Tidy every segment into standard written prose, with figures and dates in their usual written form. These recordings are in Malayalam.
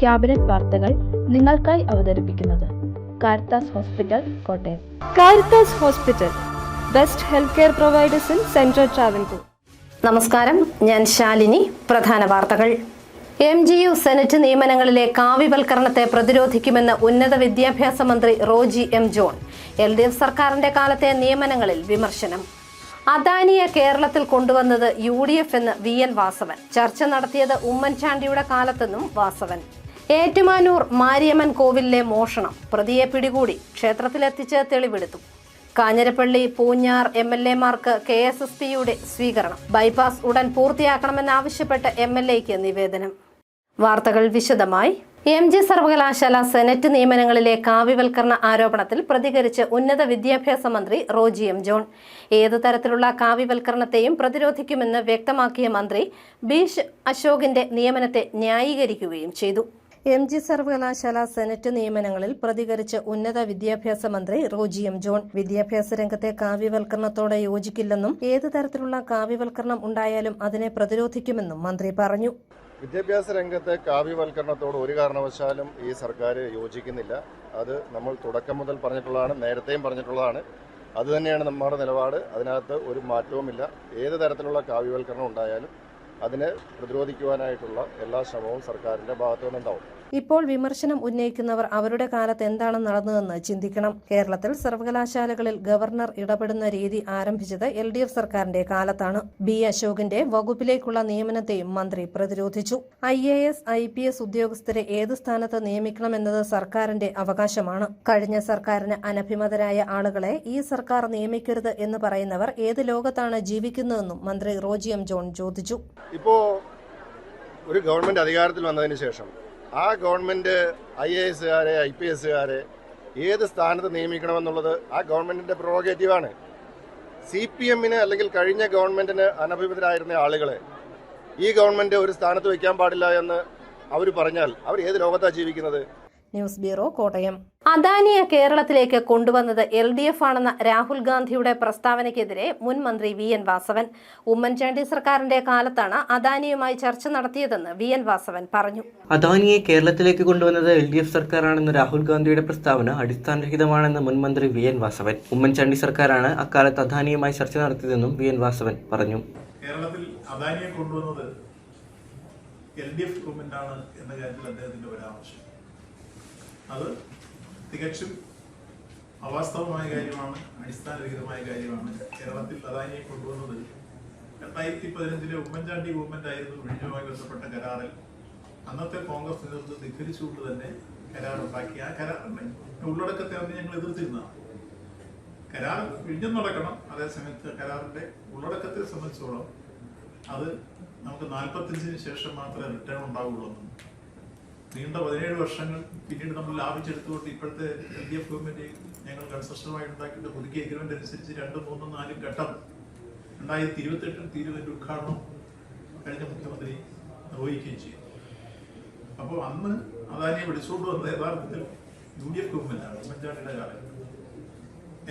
ക്യാബിനറ്റ് വാർത്തകൾ നിങ്ങൾക്കായി അവതരിപ്പിക്കുന്നത് Caritas hospital, Kottayam. Caritas hospital, best health care providers in central Travancore. നമസ്കാരം, ഞാൻ ശാലിനി. പ്രധാന വാർത്തകൾ. MGU സെനറ്റ് നിയമനങ്ങളിലെ കാവ്യവൽക്കരണത്തെ പ്രതിരോധിക്കുമെന്ന് ഉന്നത വിദ്യാഭ്യാസ മന്ത്രി റോജി എം ജോൺ. LDF സർക്കാരിന്റെ കാലത്തെ നിയമനങ്ങളിൽ വിമർശനം. അദാനിയെ കേരളത്തിൽ കൊണ്ടുവന്നത് UDF എന്ന് VN വാസവൻ. ചർച്ച നടത്തിയത് ഉമ്മൻചാണ്ടിയുടെ കാലത്തെന്നും വാസവൻ. ഏറ്റുമാനൂർ മാരിയമ്മൻ കോവിലിലെ മോഷണം, പ്രതിയെ പിടികൂടി, ക്ഷേത്രത്തിലെത്തിച്ച് തെളിവെടുത്തു. കാഞ്ഞിരപ്പള്ളി പൂഞ്ഞാർ MLA-മാർക്ക് KSSP-യുടെ സ്വീകരണം. ബൈപ്പാസ് ഉടൻ പൂർത്തിയാക്കണമെന്നാവശ്യപ്പെട്ട് MLA-ക്ക് നിവേദനം. വാർത്തകൾ വിശദമായി. MG സർവകലാശാല സെനറ്റ് നിയമനങ്ങളിലെ കാവ്യവൽക്കരണ ആരോപണത്തിൽ പ്രതികരിച്ച് ഉന്നത വിദ്യാഭ്യാസ മന്ത്രി റോജി എം ജോൺ. ഏതു തരത്തിലുള്ള കാവ്യവൽക്കരണത്തെയും പ്രതിരോധിക്കുമെന്ന് വ്യക്തമാക്കിയ മന്ത്രി ബീഷ് അശോകിന്റെ നിയമനത്തെ ന്യായീകരിക്കുകയും ചെയ്തു. MG സർവകലാശാല സെനറ്റ് നിയമനങ്ങളിൽ പ്രതികരിച്ച് ഉന്നത വിദ്യാഭ്യാസ മന്ത്രി റോജി എം ജോൺ വിദ്യാഭ്യാസ രംഗത്തെ കാവ്യവൽക്കരണത്തോടെ യോജിക്കില്ലെന്നും ഏതു തരത്തിലുള്ള കാവ്യവൽക്കരണം ഉണ്ടായാലും അതിനെ പ്രതിരോധിക്കുമെന്നും മന്ത്രി പറഞ്ഞു. വിദ്യാഭ്യാസ രംഗത്തെ കാവ്യവൽക്കരണത്തോട് ഒരു കാരണവശാലും ഈ സർക്കാർ യോജിക്കുന്നില്ല. അത് നമ്മൾ തുടക്കം മുതൽ പറഞ്ഞിട്ടുള്ളതാണ്, നേരത്തെയും പറഞ്ഞിട്ടുള്ളതാണ്. അതുതന്നെയാണ് നമ്മുടെ നിലപാട്. അതിനകത്ത് ഒരു മാറ്റവുമില്ല. ഏത് തരത്തിലുള്ള കാവ്യവൽക്കരണം ഉണ്ടായാലും അതിനെ പ്രതിരോധിക്കുവാനായിട്ടുള്ള എല്ലാ ശ്രമവും സർക്കാരിന്റെ ഭാഗത്തു നിന്നുണ്ടാവും. ഇപ്പോൾ വിമർശനം ഉന്നയിക്കുന്നവർ അവരുടെ കാലത്ത് എന്താണ് നടന്നതെന്ന് ചിന്തിക്കണം. കേരളത്തിൽ സർവകലാശാലകളിൽ ഗവർണർ ഇടപെടുന്ന രീതി ആരംഭിച്ചത് LDF സർക്കാരിന്റെ കാലത്താണ്. B അശോകിന്റെ വകുപ്പിലേക്കുള്ള നിയമനത്തെയും മന്ത്രി പ്രതിരോധിച്ചു. IAS IPS ഉദ്യോഗസ്ഥരെ ഏത് സ്ഥാനത്ത് നിയമിക്കണമെന്നത് സർക്കാരിന്റെ അവകാശമാണ്. കഴിഞ്ഞ സർക്കാരിന് അനഭിമതരായ ആളുകളെ ഈ സർക്കാർ നിയമിക്കരുത് എന്ന് പറയുന്നവർ ഏത് ലോകത്താണ് ജീവിക്കുന്നതെന്നും മന്ത്രി റോജി എം ജോൺ ചോദിച്ചു. ഇപ്പോ ഒരു ഗവൺമെന്റ് അധികാരത്തിൽ വന്നതിന് ശേഷം ആ ഗവൺമെന്റ് IAS-കാരെ IPS-കാരെ ഏത് സ്ഥാനത്ത് നിയമിക്കണമെന്നുള്ളത് ആ ഗവൺമെന്റിന്റെ പ്രോഗേറ്റീവാണ്. CPM-ന് അല്ലെങ്കിൽ കഴിഞ്ഞ ഗവൺമെന്റിന് അനഭിമതരായിരുന്ന ആളുകളെ ഈ ഗവൺമെന്റ് ഒരു സ്ഥാനത്ത് വയ്ക്കാൻ പാടില്ല എന്ന് അവർ പറഞ്ഞാൽ അവർ ഏത് ലോകത്താണ് ജീവിക്കുന്നത്? News bureau, Kottayam. അദാനിയെ കേരളത്തിലേക്ക് കൊണ്ടുവന്നത് LDF ആണെന്ന രാഹുൽ ഗാന്ധിയുടെ പ്രസ്താവനയ്ക്കെതിരെ മുൻ മന്ത്രി VN വാസവൻ. ഉമ്മൻചാണ്ടി സർക്കാരിന്റെ കാലത്താണ് അദാനിയുമായി ചർച്ച നടത്തിയതെന്ന് VN വാസവൻ പറഞ്ഞു. അദാനിയെ കേരളത്തിലേക്ക് കൊണ്ടുവന്നത് LDF സർക്കാരാണെന്ന രാഹുൽ ഗാന്ധിയുടെ പ്രസ്താവന അടിസ്ഥാനരഹിതമാണെന്ന് മുൻ മന്ത്രി VN വാസവൻ. ഉമ്മൻചാണ്ടി സർക്കാരാണ് അക്കാലത്ത് അദാനിയുമായി ചർച്ച നടത്തിയതെന്നും VN വാസവൻ പറഞ്ഞു. കേരളത്തിൽ അദാനിയെ കൊണ്ടുവന്നത് LDF ഗവൺമെന്റാണ് എന്ന കാര്യത്തിൽ അദ്ദേഹത്തിന്റെ പരാമർശം അത് തികച്ചും അവാസ്തവമായ കാര്യമാണ്, അടിസ്ഥാനരഹിതമായ കാര്യമാണ്. കേരളത്തിൽ അദാനിയെ കൊണ്ടുവന്നത് 2015 ഉമ്മൻചാണ്ടി ഗവൺമെന്റ് ആയിരുന്നു. വിഴിഞ്ഞുമായി ബന്ധപ്പെട്ട കരാറിൽ അന്നത്തെ കോൺഗ്രസ് നേതൃത്വം ധിക്കരിച്ചുകൊണ്ട് തന്നെ കരാറുണ്ടാക്കി. ആ കരാറിന്റെ ഉള്ളടക്കത്തെ അന്ന് ഞങ്ങൾ എതിർത്തിരുന്നതാണ്. കരാർ വിഴിഞ്ഞം നടക്കണം, അതേസമയത്ത് കരാറിന്റെ ഉള്ളടക്കത്തെ സംബന്ധിച്ചോളം അത് നമുക്ക് 45-ന് ശേഷം മാത്രമേ റിട്ടേൺ ഉണ്ടാവുള്ളൂ. നീണ്ട 17 വർഷങ്ങൾ പിന്നീട് നമ്മൾ ലാഭിച്ചെടുത്തുകൊണ്ട് ഇപ്പോഴത്തെ LDF ഗവൺമെന്റ് ഞങ്ങൾ കൺസെഷനുമായി ഉണ്ടാക്കിയിട്ട് പുതുക്കിയ എഗ്രിമെന്റ് അനുസരിച്ച് 2, 3, 4 ഘട്ടം 2028 തീരുവന്റെ ഉദ്ഘാടനം കഴിഞ്ഞ മുഖ്യമന്ത്രി നിർവഹിക്കുകയും ചെയ്തു. അപ്പോൾ അന്ന് അദാനിയെ വിളിച്ചുകൊണ്ട് വന്നത് യഥാർത്ഥത്തിൽ UDF ഗവൺമെന്റാണ്, ഉമ്മൻചാണ്ടിയുടെ കാലം,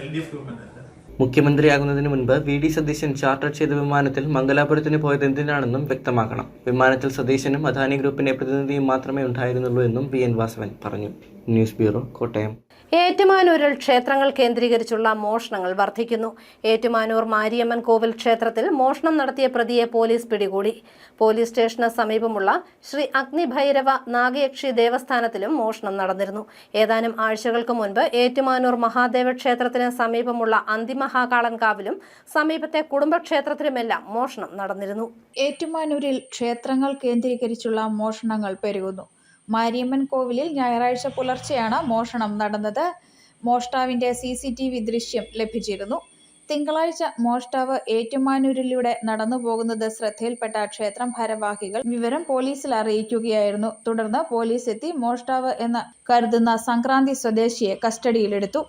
LDF ഗവൺമെന്റ് അല്ല. മുഖ്യമന്ത്രിയാകുന്നതിന് മുൻപ് VD സതീശൻ ചാർട്ടർ ചെയ്ത വിമാനത്തിൽ മംഗലാപുരത്തിന് പോയത് എന്തിനാണെന്നും വ്യക്തമാക്കണം. വിമാനത്തിൽ സതീശനും അദാനി ഗ്രൂപ്പിന്റെ പ്രതിനിധിയും മാത്രമേ ഉണ്ടായിരുന്നുള്ളൂ എന്നും VN വാസവൻ പറഞ്ഞു. News bureau, Kottayam. ഏറ്റുമാനൂരിൽ ക്ഷേത്രങ്ങൾ കേന്ദ്രീകരിച്ചുള്ള മോഷണങ്ങൾ വർദ്ധിക്കുന്നു. ഏറ്റുമാനൂർ മാരിയമ്മൻ കോവിൽ ക്ഷേത്രത്തിൽ മോഷണം നടത്തിയ പ്രതിയെ പോലീസ് പിടികൂടി. പോലീസ് സ്റ്റേഷന് സമീപമുള്ള ശ്രീ അഗ്നിഭൈരവ നാഗയക്ഷി ദേവസ്ഥാനത്തിലും മോഷണം നടന്നിരുന്നു. ഏതാനും ആഴ്ചകൾക്ക് മുൻപ് ഏറ്റുമാനൂർ മഹാദേവ ക്ഷേത്രത്തിന് സമീപമുള്ള അന്തിമഹാകാളൻ കാവിലും സമീപത്തെ കുടുംബക്ഷേത്രത്തിലുമെല്ലാം മോഷണം നടന്നിരുന്നു. ഏറ്റുമാനൂരിൽ ക്ഷേത്രങ്ങൾ കേന്ദ്രീകരിച്ചുള്ള മോഷണങ്ങൾ പെരുകുന്നു. മാരിയമ്മൻ കോവിലിൽ ഞായറാഴ്ച പുലർച്ചെയാണ് മോഷണം നടന്നത്. മോഷ്ടാവിന്റെ CCTV ദൃശ്യം ലഭിച്ചിരുന്നു. തിങ്കളാഴ്ച മോഷ്ടാവ് ഏറ്റുമാനൂരിലൂടെ നടന്നു പോകുന്നത് ശ്രദ്ധയിൽപ്പെട്ട ക്ഷേത്രം ഭാരവാഹികൾ വിവരം പോലീസിൽ അറിയിക്കുകയായിരുന്നു. തുടർന്ന് പോലീസ് എത്തി മോഷ്ടാവ് എന്ന് കരുതുന്ന സംക്രാന്തി സ്വദേശിയെ കസ്റ്റഡിയിലെടുത്തു.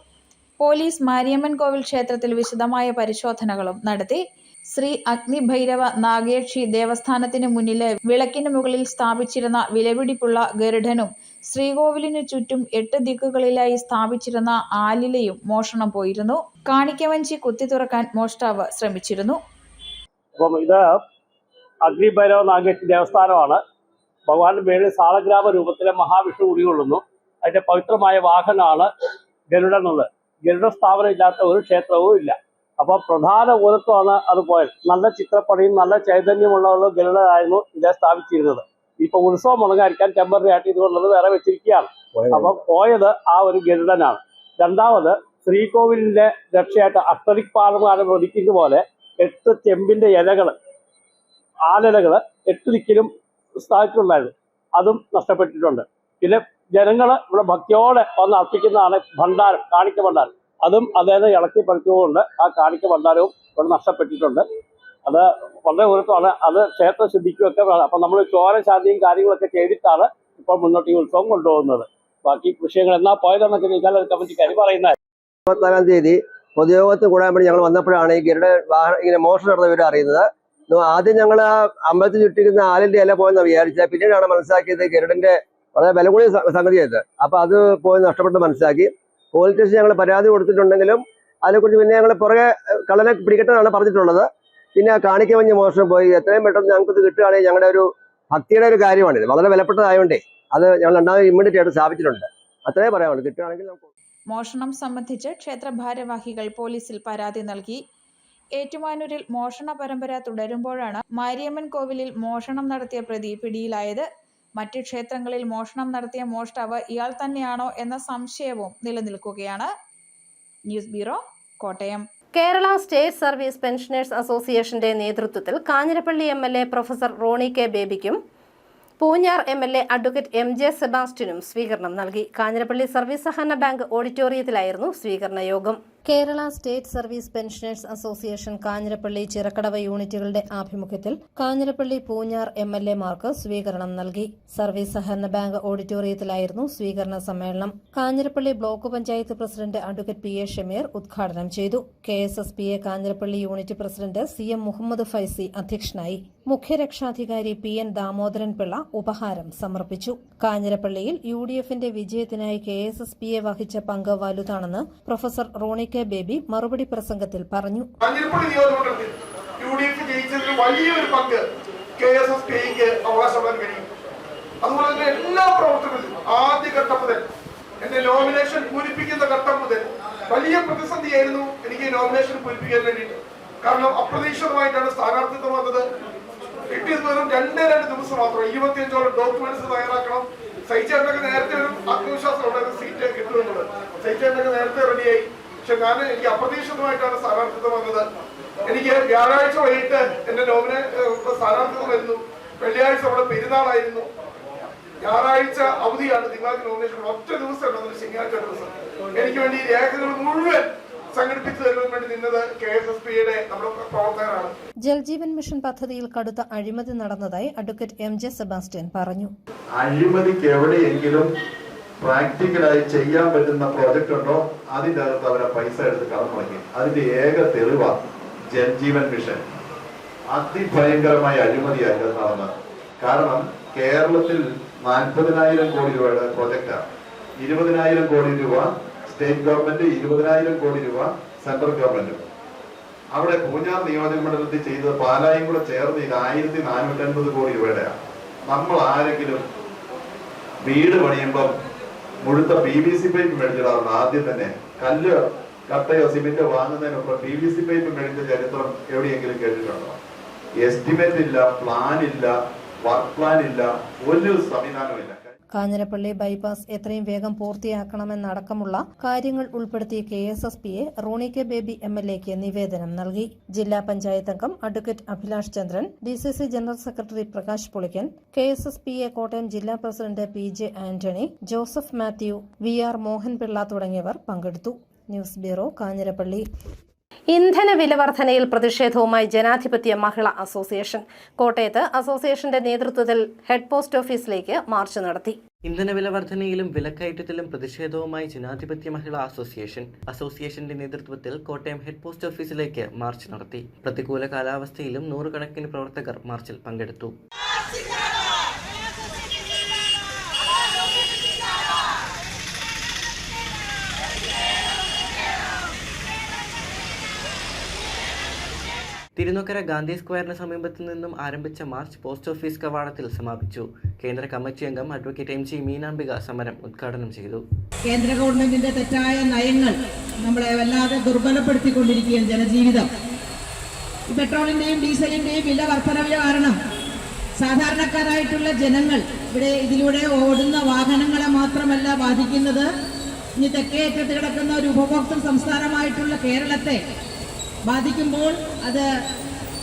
പോലീസ് മാരിയമ്മൻ കോവിൽ ക്ഷേത്രത്തിൽ വിശദമായ പരിശോധനകളും നടത്തി. ശ്രീ അഗ്നിഭൈരവ നാഗേക്ഷി ദേവസ്ഥാനത്തിന് മുന്നിലെ വിളക്കിന് മുകളിൽ സ്ഥാപിച്ചിരുന്ന വിലപിടിപ്പുള്ള ഗരുഡനും ശ്രീകോവിലിനു ചുറ്റും 8 ദിക്കുകളിലായി സ്ഥാപിച്ചിരുന്ന ആലിലയും മോഷണം പോയിരുന്നു. കാണിക്കവഞ്ചി കുത്തി തുറക്കാൻ മോഷ്ടാവ് ശ്രമിച്ചിരുന്നു. ഇത് അഗ്നിഭൈരവ നാഗേക്ഷി ദേവസ്ഥാനമാണ്. ഭഗവാന്റെ മേളിൽ സാളഗ്രാമ രൂപത്തിലെ മഹാവിഷ്ണു കുടികൊള്ളുന്നു. അതിന്റെ പവിത്രമായ വാഹനമാണ് ഗരുഡൻ എന്നുള്ളത്. ഗരുഡ സ്ഥാപനം ഇല്ലാത്ത ഒരു ക്ഷേത്രവും ഇല്ല. അപ്പോൾ പ്രധാന ഊരത്വമാണ് അത് പോയത്. നല്ല ചിത്രപ്പണിയും നല്ല ചൈതന്യമുള്ള ഗരുഡനായിരുന്നു ഇതേ സ്ഥാപിച്ചിരുന്നത്. ഇപ്പൊ ഉത്സവം മുടങ്ങാതിരിക്കാൻ ടെമ്പററി ആയിട്ട് ഇതുകൊണ്ടത് വേറെ വെച്ചിരിക്കുകയാണ്. അപ്പം പോയത് ആ ഒരു ഗരുഡനാണ്. രണ്ടാമത് ശ്രീകോവിലിന്റെ രക്ഷയായിട്ട് അഷ്ടദിക് പാലമാല പ്രതിക്കുന്ന പോലെ 8 ചെമ്പിന്റെ ഇലകള്, ആലിലകള് 8 ദിക്കിലും സ്ഥാപിച്ചിട്ടുണ്ടായിരുന്നു. അതും നഷ്ടപ്പെട്ടിട്ടുണ്ട്. പിന്നെ ജനങ്ങൾ ഇവിടെ ഭക്തിയോടെ വന്ന് അർപ്പിക്കുന്നതാണ് ഭണ്ഡാരം, കാണിക്ക ഭണ്ഡാരം. അതും അദ്ദേഹം ഇളക്കി പറിച്ചുകൊണ്ട് ആ കാണിക്ക ഭണ്ഡാരവും ഇവിടെ നഷ്ടപ്പെട്ടിട്ടുണ്ട്. അത് വളരെ ഉറപ്പാണ്. അത് ക്ഷേത്ര ശുദ്ധിക്കുമൊക്കെ വേണം. അപ്പം നമ്മൾ ചോരശാന്തിയും കാര്യങ്ങളൊക്കെ ചെയ്തിട്ടാണ് ഇപ്പോൾ മുന്നോട്ട് ഈ ഉത്സവം കൊണ്ടുപോകുന്നത്. ബാക്കി വിഷയങ്ങൾ എന്നാ പോയതെന്നൊക്കെ ചോദിച്ചാൽ ഒരു കമ്മിറ്റിക്കാർ പറയുന്നത്. 24-ാം തീയതി പൊതുയോഗത്തിൽ കൂടാൻ വേണ്ടി ഞങ്ങൾ വന്നപ്പോഴാണ് ഈ ഗരുഡ വാഹനം ഇങ്ങനെ മോഷണം നടന്ന വിവരം അറിയുന്നത്. ആദ്യം ഞങ്ങൾ ആ അമ്പലത്തിൽ ചുറ്റിരുന്ന ആലിന്റെ ഇല പോയെന്ന് വിചാരിച്ചത്. പിന്നീടാണ് മനസ്സിലാക്കിയത് ഗരുഡന്റെ വളരെ വില കൂടിയ സംഗതിയായത്. അപ്പൊ അത് പോയി നഷ്ടപ്പെട്ട് മനസ്സിലാക്കി. പോലീസ് സ്റ്റേഷൻ ഞങ്ങൾ പരാതി കൊടുത്തിട്ടുണ്ടെങ്കിലും അതിനെക്കുറിച്ച് പിന്നെ ഞങ്ങൾ പുറകെ കള്ളനെ പിടിക്കട്ടെന്നാണ് പറഞ്ഞിട്ടുള്ളത്. പിന്നെ കാണിക്ക മഞ്ഞ മോഷണം പോയി. എത്രയും പെട്ടെന്ന് ഞങ്ങൾക്ക് ഇത് കിട്ടുകയാണെങ്കിൽ ഞങ്ങളുടെ ഒരു ഭക്തിയുടെ ഒരു കാര്യമാണിത്. വളരെ വിലപ്പെട്ടതായതുകൊണ്ടേ അത് ഞങ്ങൾ രണ്ടാമത് ഇമ്മീഡിയറ്റ് ആയിട്ട് സ്ഥാപിച്ചിട്ടുണ്ട്. അത്രേ പറയാനുള്ളൂ. കിട്ടുകയാണെങ്കിൽ നമുക്ക്. മോഷണം സംബന്ധിച്ച് ക്ഷേത്ര ഭാരവാഹികൾ പോലീസിൽ പരാതി നൽകി. ഏറ്റുമാനൂരിൽ മോഷണ പരമ്പര തുടരുമ്പോഴാണ് മാരിയമ്മൻ കോവിലിൽ മോഷണം നടത്തിയ പ്രതി പിടിയിലായത്. മറ്റ് ക്ഷേത്രങ്ങളിൽ മോഷണം നടത്തിയ മോഷ്ടാവ് ഇയാൾ തന്നെയാണോ എന്ന സംശയവും നിലനിൽക്കുകയാണ്. News bureau, Kottayam. Kerala state service pensioners അസോസിയേഷന്റെ നേതൃത്വത്തിൽ Kanjirappally MLA professor Roni K ബേബിക്കും പൂഞ്ഞാർ MLA അഡ്വക്കേറ്റ് MJ സെബാസ്റ്റ്യനും സ്വീകരണം നൽകി. കാഞ്ഞിരപ്പള്ളി സർവീസ് സഹകരണ ബാങ്ക് ഓഡിറ്റോറിയത്തിലായിരുന്നു സ്വീകരണ യോഗം. Kerala state service pensioners association Kanjirappally Chirakkadavu യൂണിറ്റുകളുടെ ആഭിമുഖ്യത്തിൽ കാഞ്ഞിരപ്പള്ളി പൂഞ്ഞാർ MLAമാർക്ക് സ്വീകരണം നൽകി. സർവീസ് സഹകരണ ബാങ്ക് ഓഡിറ്റോറിയത്തിലായിരുന്നു സ്വീകരണ സമ്മേളനം. Kanjirappally block panchayat president advocate PA Shameer ഉദ്ഘാടനം ചെയ്തു. KSSPA Kanjirappally unit president CM Muhammad Faizy അധ്യക്ഷനായി. മുഖ്യരക്ഷാധികാരി PN ദാമോദരൻ പിള്ള ഉപഹാരം സമർപ്പിച്ചു. കാഞ്ഞിരപ്പള്ളിയിൽ UDFന്റെ വിജയത്തിനായി KSSPA വഹിച്ച പങ്ക് വലുതാണെന്ന് പ്രൊഫസർ റോണി കെ ബേബി മറുപടി പ്രസംഗത്തിൽ പറഞ്ഞു. കാഞ്ഞിരപ്പള്ളി നിയോജകമണ്ഡലത്തിൽ UDF ജയിച്ചതിൽ വലിയൊരു പങ്ക് KSSPAക്ക് അവകാശപ്പെടാൻ കഴിയും. അതുപോലെ തന്നെ എല്ലാ പ്രവർത്തനങ്ങളിലും ആദ്യഘട്ടം മുതൽ എന്റെ നോമിനേഷൻ പൂരിപ്പിക്കുന്ന ഘട്ടം മുതൽ വലിയ പ്രതിസന്ധിയായിരുന്നു എനിക്ക് നോമിനേഷൻ പൂരിപ്പിക്കാൻ വേണ്ടിയിട്ട്. കാരണം അപ്രതീക്ഷിതമായിട്ടാണ് സ്ഥാനാർത്ഥിത്വം വന്നത്. കിട്ടിയത് വെറും 2 ദിവസം മാത്രം. 25ഓളം ഡോക്യുമെന്റ്സ് തയ്യാറാക്കണം. സൈച്ചേട്ടനൊക്കെ നേരത്തെ ഒരു ആത്മവിശ്വാസം ഉണ്ടായിരുന്നു സീറ്റ് കിട്ടുമെന്നുള്ളത്. സൈച്ചേട്ടനൊക്കെ നേരത്തെ റെഡിയായി. പക്ഷെ എനിക്ക് അപ്രതീക്ഷിതമായിട്ടാണ് സ്ഥാനാർത്ഥിത്വം വന്നത്. എനിക്ക് വ്യാഴാഴ്ച വൈകിട്ട് എന്റെ സ്ഥാനാർത്ഥിത്വം വരുന്നു. വെള്ളിയാഴ്ച അവിടെ പെരുന്നാളായിരുന്നു. ഞായറാഴ്ച അവധിയാണ്. തിങ്കളാഴ്ച നോമിനേഷൻ. ഒറ്റ ദിവസം ഉണ്ടെന്ന് ശനിയാഴ്ച ദിവസം എനിക്ക് വേണ്ടി ഈ രേഖകൾ മുഴുവൻ സംഘടിപ്പിച്ചു തരുവാൻ വേണ്ടി നിന്നത് KSSPയുടെ നമ്മുടെ പ്രവർത്തകരാണ്. ജൽജീവൻ മിഷൻ പദ്ധതിയിൽ കടുത്ത അഴിമതി നടന്നതായി അഡ്വക്കേറ്റ് MJ സെബാസ്റ്റ്യൻ പറഞ്ഞു. അഴിമതിക്ക് എവിടെയെങ്കിലും പ്രാക്ടിക്കലായി ചെയ്യാൻ പറ്റുന്ന പ്രോജക്റ്റ് ഉണ്ടോ അതിൻ്റെ അകത്ത് അവരെ പൈസ എടുത്ത് കടം മുടക്കി. അതിന്റെ ഏക തെളിവാണ് ജൽജീവൻ മിഷൻ. അതിഭയങ്കരമായ അഴിമതിയായിട്ട് നടന്നത്. കാരണം കേരളത്തിൽ 40,000 കോടി രൂപയുടെ പ്രോജക്റ്റാണ്. 20,000 കോടി രൂപ സ്റ്റേറ്റ് ഗവൺമെന്റ്, 20,000 കോടി രൂപ സെൻട്രൽ ഗവൺമെന്റ്. അവിടെ പൂഞ്ഞാർ നിയോജക മണ്ഡലത്തിൽ ചെയ്തത് പാലായും കൂടെ ചേർന്ന് 1450 കോടി രൂപയുടെയാണ്. നമ്മൾ ആരെങ്കിലും വീട് പണിയുമ്പം മുഴുത്ത PVC പൈപ്പ് മേടിച്ചിടാറുണ്ട്. ആദ്യം തന്നെ കല്ല്, കട്ടയോ സിമെന്റോ വാങ്ങുന്നതിനൊപ്പം PVC പൈപ്പ് മേടിച്ച ചരിത്രം എവിടെയെങ്കിലും കേട്ടിട്ടുണ്ടോ? എസ്റ്റിമേറ്റ് ഇല്ല, പ്ലാൻ ഇല്ല, വർക്ക് പ്ലാൻ ഇല്ല, ഒരു സംവിധാനമില്ല. കാഞ്ഞിരപ്പള്ളി ബൈപ്പാസ് എത്രയും വേഗം പൂർത്തിയാക്കണമെന്നടക്കമുള്ള കാര്യങ്ങൾ ഉൾപ്പെടുത്തി KSSPA റോണി കെ ബേബി MLAക്ക് നിവേദനം നൽകി. ജില്ലാ പഞ്ചായത്ത് അംഗം advocate Abhilash Chandran, DCC general secretary Prakash Pulikkan, KSSPA Kottayam ജില്ലാ president PJ Antony, Joseph Mathew, VR Mohanpillai തുടങ്ങിയവർ പങ്കെടുത്തു. News bureau, Kanjirappally. ഇന്ധന വില വർധനയിൽ പ്രതിഷേധവുമായി ജനാധിപത്യ മഹിളാ അസോസിയേഷൻ കോട്ടയത്ത് അസോസിയേഷന്റെ നേതൃത്വത്തിൽ ഹെഡ് പോസ്റ്റ് ഓഫീസിലേക്ക് മാർച്ച് നടത്തി. ഇന്ധനവില വർധനയിലും വിലക്കയറ്റത്തിലും പ്രതിഷേധവുമായി ജനാധിപത്യ മഹിളാ അസോസിയേഷന്റെ നേതൃത്വത്തിൽ കോട്ടയം ഹെഡ് പോസ്റ്റ് ഓഫീസിലേക്ക് മാർച്ച് നടത്തി. പ്രതികൂല കാലാവസ്ഥയിലും 100 കണക്കിന് പ്രവർത്തകർ മാർച്ചിൽ പങ്കെടുത്തു. തിരുനക്കര ഗാന്ധി സ്ക്വയറിന് സമീപത്തു നിന്നും ആരംഭിച്ച മാർച്ച് പോസ്റ്റ് ഓഫീസ് കവാടത്തിൽ സമാപിച്ചു. കേന്ദ്ര കമ്മിറ്റി അംഗം അഡ്വക്കേറ്റ് MG മീനാംബിക സമരം ഉദ്ഘാടനം ചെയ്തു. കേന്ദ്ര ഗവൺമെന്റിന്റെ തെറ്റായ നയങ്ങൾ നമ്മളെ വല്ലാതെ ദുർബലപ്പെടുത്തിക്കൊണ്ടിരിക്കുകയും ജനജീവിതം പെട്രോളിന്റെയും ഡീസലിന്റെയും വില വർധനവ് കാരണം സാധാരണക്കാരായിട്ടുള്ള ജനങ്ങൾ ഇതിലൂടെ ഓടുന്ന വാഹനങ്ങളെ മാത്രമല്ല ബാധിക്കുന്നത്, ഇനി തെക്കേയറ്റത്ത് കിടക്കുന്ന ഒരു ഉപഭോക്തൃ സംസ്ഥാനമായിട്ടുള്ള കേരളത്തെ ബാധിക്കുമ്പോൾ അത്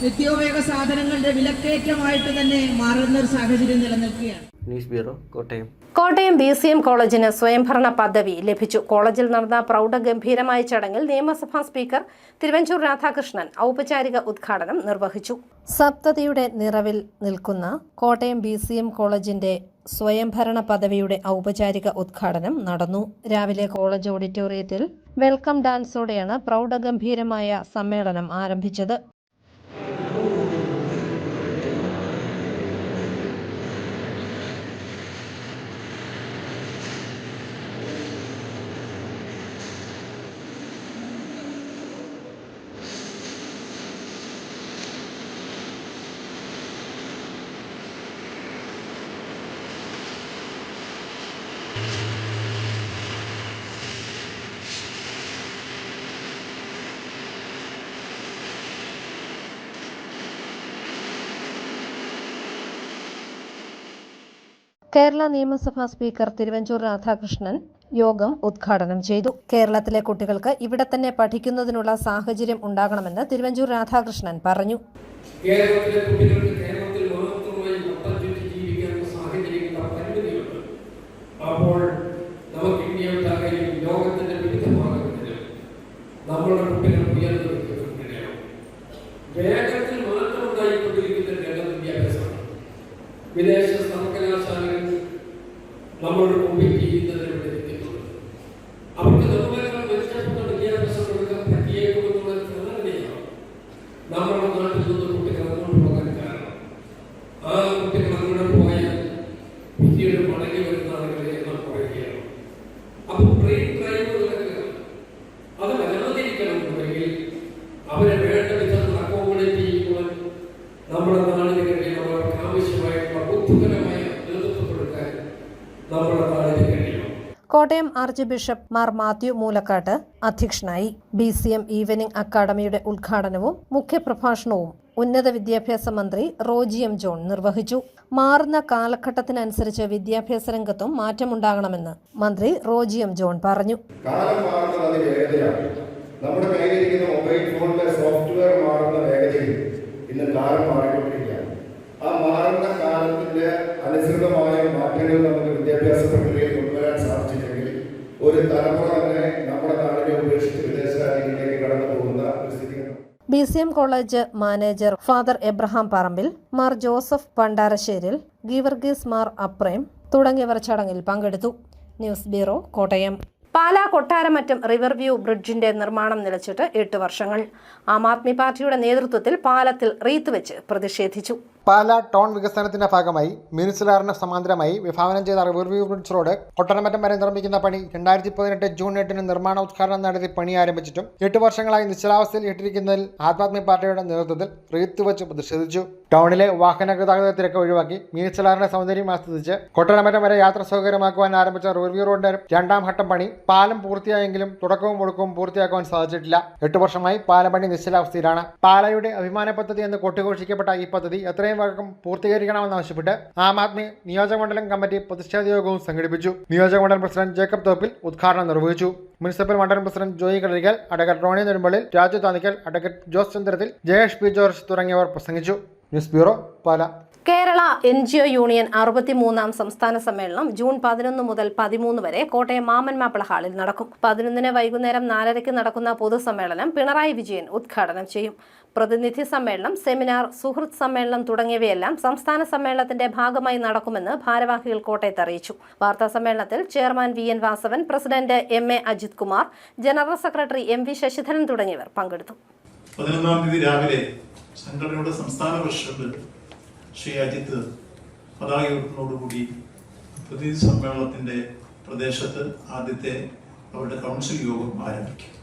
നിത്യോപയോഗ സാധനങ്ങളുടെ വിലക്കയറ്റമായിട്ട് തന്നെ മാറുന്ന ഒരു സാഹചര്യം നിലനിൽക്കുകയാണ്. News bureau, Kottayam. Kottayam BCM കോളേജിന് സ്വയംഭരണ പദവി ലഭിച്ചു. കോളേജിൽ നടന്ന പ്രൗഢഗംഭീരമായ ചടങ്ങിൽ നിയമസഭാ സ്പീക്കർ തിരുവഞ്ചൂർ രാധാകൃഷ്ണൻ ഔപചാരിക ഉദ്ഘാടനം നിർവഹിച്ചു. സപ്തതിയുടെ നിറവിൽ നിൽക്കുന്ന കോട്ടയം BCM കോളേജിന്റെ സ്വയംഭരണ പദവിയുടെ ഔപചാരിക ഉദ്ഘാടനം നടന്നു. രാവിലെ കോളേജ് ഓഡിറ്റോറിയത്തിൽ വെൽക്കം ഡാൻസോടെയാണ് പ്രൗഢഗംഭീരമായ സമ്മേളനം ആരംഭിച്ചത്. കേരള നിയമസഭാ സ്പീക്കർ തിരുവഞ്ചൂർ രാധാകൃഷ്ണൻ യോഗം ഉദ്ഘാടനം ചെയ്തു. കേരളത്തിലെ കുട്ടികൾക്ക് ഇവിടെ തന്നെ പഠിക്കുന്നതിനുള്ള സാഹചര്യം ഉണ്ടാകണമെന്ന് തിരുവഞ്ചൂർ രാധാകൃഷ്ണൻ പറഞ്ഞു. കേരളത്തിലെ കുട്ടികൾക്ക് കേരളത്തിൽ മാത്രമായി ജീവിക്കാനുള്ള സാഹചര്യങ്ങളുടെ പരിമിതിയുണ്ട്. അപ്പോൾ നമുക്ക് ഇന്ത്യയൊട്ടാകെയും ലോകത്തിന്റെ വിവിധ ഭാഗങ്ങളിൽ നമ്മുടെ കുട്ടികൾ ഉയർന്നു നിൽക്കുന്നതിനാണ് വേഗത്തിൽ മാറ്റമുണ്ടായിക്കൊണ്ടിരിക്കുന്ന കേരള വിദ്യാഭ്യാസമാണ്. വിദേശ സർവകലാശാലകൾ നമ്മളോട് കോമ്പീറ്റ് ചെയ്യുന്നതിന് വേണ്ടി എത്തിയിട്ടുണ്ട്. അവർക്ക് നമ്മളെക്കാൾ മെച്ചപ്പെട്ട വിദ്യാഭ്യാസം കൊടുക്കാൻ പറ്റിയേക്കുമെന്നുള്ള ധാരണയാണ് നമ്മുടെ നാട്ടിൽ നിന്ന് കുട്ടികൾ അങ്ങോട്ട് പോകാൻ കാരണം. ആ കുട്ടികൾ അങ്ങോട്ട് പോയാൽ പിന്നീട് മടങ്ങി വരുന്ന ആളുകളെ എണ്ണം കുറയ്ക്കുകയാണ്. അപ്പോൾ ബ്രെയിൻ ഡ്രൈവ് നടക്കുകയാണ്. അത് വരാതിരിക്കണമെന്നുണ്ടെങ്കിൽ അവരെ വേണ്ട വിധത്തിൽ അക്കോമഡേറ്റ് ചെയ്യുവാൻ നമ്മുടെ നാടിന് കഴിയും. അവർക്ക് ആവശ്യമായിട്ടുള്ള ബുദ്ധിപരമായ നേതൃത്വം കൊടുക്കാൻ നമ്മുടെ നാടിന് കഴിയും. കോട്ടയം ആർച്ച് ബിഷപ്പ് മാർ മാത്യു മൂലക്കാട്ട് അധ്യക്ഷനായി. BCM ഈവനിംഗ് അക്കാദമിയുടെ ഉദ്ഘാടനവും മുഖ്യപ്രഭാഷണവും ഉന്നത വിദ്യാഭ്യാസ മന്ത്രി റോജി M. ജോൺ നിർവഹിച്ചു. മാറുന്ന കാലഘട്ടത്തിനനുസരിച്ച് വിദ്യാഭ്യാസ രംഗത്തും മാറ്റമുണ്ടാകണമെന്ന് മന്ത്രി റോജി M. ജോൺ പറഞ്ഞു. കാലം മാറുന്നത് അതിന്റെ വേഗതയാണ്. നമ്മുടെ കയ്യിലിരിക്കുന്ന മൊബൈൽ ഫോണിലെ സോഫ്റ്റ്വെയർ മാറുന്ന വേഗതയിൽ ഇന്ന് കാലം മാറിക്കൊണ്ടിരിക്കുകയാണ്. ആ മാറുന്ന കാലത്തിന്റെ അനുസൃതമായ മാറ്റങ്ങൾ നമുക്ക് വിദ്യാഭ്യാസ പ്രക്രിയയിൽ കൊണ്ടുവരാൻ സാധിച്ചില്ലെങ്കിൽ ഒരു തലമുറ തന്നെ നമ്മുടെ നാടിനെ ഉപേക്ഷിച്ച് വിദേശ രാജ്യങ്ങളിലേക്ക് കടന്നു പോകുന്ന ഒരു സ്ഥിതിയാണ്. BCM college manager father Abraham Parambil, Mar Joseph Pandarasseril, Geevarghese Mar Aprem തുടങ്ങിയവർ ചടങ്ങിൽ പങ്കെടുത്തു. News bureau, Kottayam. Pala Kottaramattam river view ബ്രിഡ്ജിന്റെ നിർമ്മാണം നിലച്ചിട്ട് 8 വർഷങ്ങൾ. ആം ആദ്മി പാർട്ടിയുടെ നേതൃത്വത്തിൽ പാലത്തിൽ റീത്ത് വെച്ച് പ്രതിഷേധിച്ചു. പാലാ ടൗൺ വികസനത്തിന്റെ ഭാഗമായി മിനിസിലാറിന് സമാന്തരമായി വിഭാവനം ചെയ്ത river view bridge road Kottaramattam വരെ നിർമ്മിക്കുന്ന പണി 2018 ജൂൺ 8 നിർമ്മാണ ഉദ്ഘാടനം നടത്തി പണി ആരംഭിച്ചിട്ടും 8 വർഷങ്ങളായി നിശ്ചലാവസ്ഥയിൽ ഇട്ടിരിക്കുന്നതിൽ ആം ആദ്മി പാർട്ടിയുടെ നേതൃത്വത്തിൽ റീത്ത് വെച്ച് പ്രതിഷേധിച്ചു. ടൗണിലെ വാഹന ഗതാഗത തിരക്ക് ഒഴിവാക്കി മിനിസിലാറിന്റെ സൗന്ദര്യം ആസ്വദിച്ച് കൊട്ടാരമറ്റം വരെ യാത്ര സൗകര്യമാക്കുവാൻ ആരംഭിച്ച റിവർ വ്യൂ റോഡിന്റെ 2ാം ഘട്ടം പണി പാലം പൂർത്തിയായെങ്കിലും തുടക്കവും ഒടുക്കവും പൂർത്തിയാക്കുവാൻ സാധിച്ചിട്ടില്ല. 8 വർഷമായി പാലം പണി നിശ്ചലാവസ്ഥയിലാണ്. പാലയുടെ അഭിമാന പദ്ധതി എന്ന് കൊട്ടിഘോഷിക്കപ്പെട്ട ഈ പദ്ധതി എത്രയും വേഗം പൂർത്തീകരിക്കണമെന്നാവശ്യപ്പെട്ട് ആം ആദ്മി നിയോജകമണ്ഡലം കമ്മിറ്റി പ്രതിഷേധ യോഗവും സംഘടിപ്പിച്ചു. നിയോജകമണ്ഡലം പ്രസിഡന്റ് ജേക്കബ് തോപ്പിൽ ഉദ്ഘാടനം നിർവഹിച്ചു. മുനിസിപ്പൽ മണ്ഡലം പ്രസിഡന്റ് ജോയി കളരിക്കൽ, advocate Roni Nedumpallil, Raju Thanikkal, advocate Jose ചന്ദ്രത്തിൽ, Jayesh P George തുടങ്ങിയവർ പ്രസംഗിച്ചു. News bureau, Pala. Kerala NGO union 63ാം സംസ്ഥാന സമ്മേളനം ജൂൺ 11 മുതൽ 13 വരെ കോട്ടയം മാമൻ മാപ്പിള ഹാളിൽ നടക്കും. 11 വൈകുന്നേരം 4:30 നടക്കുന്ന പൊതുസമ്മേളനം പിണറായി വിജയൻ ഉദ്ഘാടനം ചെയ്യും. പ്രതിനിധി സമ്മേളനം, സെമിനാർ, സുഹൃത്ത് സമ്മേളനം തുടങ്ങിയവയെല്ലാം സംസ്ഥാന സമ്മേളനത്തിന്റെ ഭാഗമായി നടക്കുമെന്ന് ഭാരവാഹികൾ കോട്ടയത്ത് അറിയിച്ചു. വാർത്താ സമ്മേളനത്തിൽ chairman VN Vasavan, president MA Ajith Kumar, general secretary MV Sasidharan തുടങ്ങിയവർ പങ്കെടുത്തു. 11-ാം തീയതി രാവിലെ സംഘടനയുടെ സംസ്ഥാന പ്രസിഡന്റ് ശ്രീ അജിത്ത് പതാക ഉയർത്തുന്നതോടുകൂടി പ്രതിനിധി സമ്മേളനത്തിന്റെ പ്രദേശത്ത് ആദ്യത്തെ അവരുടെ കൗൺസിൽ യോഗം ആരംഭിക്കും.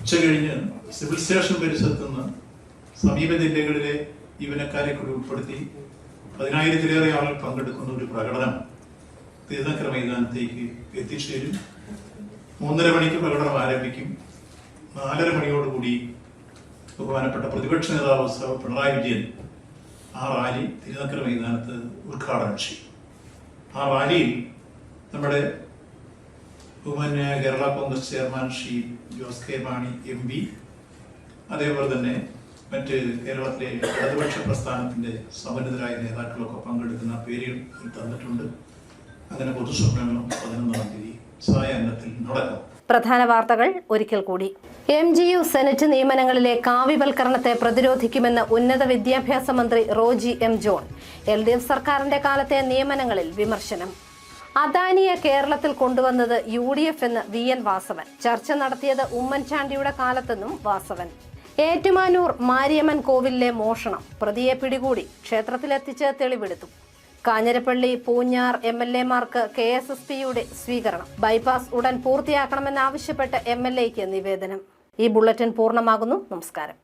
ഉച്ച കഴിഞ്ഞ് സിവിൽ സ്റ്റേഷൻ പരിസരത്ത് നിന്ന് സമീപ ജില്ലകളിലെ ജീവനക്കാരെ കൂടി ഉൾപ്പെടുത്തി 10,000-ലേറെ ആളുകൾ പങ്കെടുക്കുന്ന ഒരു പ്രകടനം തിരുനക്കര മൈതാനത്തേക്ക് എത്തിച്ചേരും. 3:30 മണിക്ക് പ്രകടനം ആരംഭിക്കും. 4:30 മണിയോടുകൂടി ബഹുമാനപ്പെട്ട പ്രതിപക്ഷ നേതാവ് പിണറായി വിജയൻ ആ റാലി തിരുനക്കര മൈതാനത്ത് ഉദ്ഘാടനം ചെയ്യും. ആ റാലിയിൽ നമ്മുടെ ബഹുമാന്യ Kerala Congress chairman Shri Jose K Mani MP, അതേപോലെ തന്നെ മറ്റ് കേരളത്തിലെ ഇടതുപക്ഷ പ്രസ്ഥാനത്തിന്റെ സമുന്നതരായ നേതാക്കളൊക്കെ പങ്കെടുക്കുന്ന പേരുകൾ തന്നിട്ടുണ്ട്. അങ്ങനെ പൊതുസമ്മേളനം 11-ാം തീയതി സായാഹ്നത്തിൽ നടക്കും. പ്രധാന വാർത്തകൾ ഒരിക്കൽ കൂടി. MGU സെനറ്റ് നിയമനങ്ങളിലെ കാവ്യവൽക്കരണത്തെ പ്രതിരോധിക്കുമെന്ന് ഉന്നത വിദ്യാഭ്യാസ മന്ത്രി റോജി M. ജോൺ. LDF സർക്കാരിന്റെ കാലത്തെ നിയമനങ്ങളിൽ വിമർശനം. അദാനിയെ കേരളത്തിൽ കൊണ്ടുവന്നത് UDF എന്ന് VN വാസവൻ. ചർച്ച നടത്തിയത് ഉമ്മൻചാണ്ടിയുടെ കാലത്തെന്നും വാസവൻ. ഏറ്റുമാനൂർ മാരിയമ്മൻ കോവിലിലെ മോഷണം. പ്രതിയെ പിടികൂടി. ക്ഷേത്രത്തിലെത്തിച്ച് തെളിവെടുത്തു. കാഞ്ഞിരപ്പള്ളി പൂഞ്ഞാർ MLA-മാർക്ക് KSSP-യുടെ സ്വീകരണം. ബൈപ്പാസ് ഉടൻ പൂർത്തിയാക്കണമെന്നാവശ്യപ്പെട്ട് MLA-ക്ക് നിവേദനം. ഈ ബുള്ളറ്റിൻ പൂർണ്ണമാകുന്നു. നമസ്കാരം.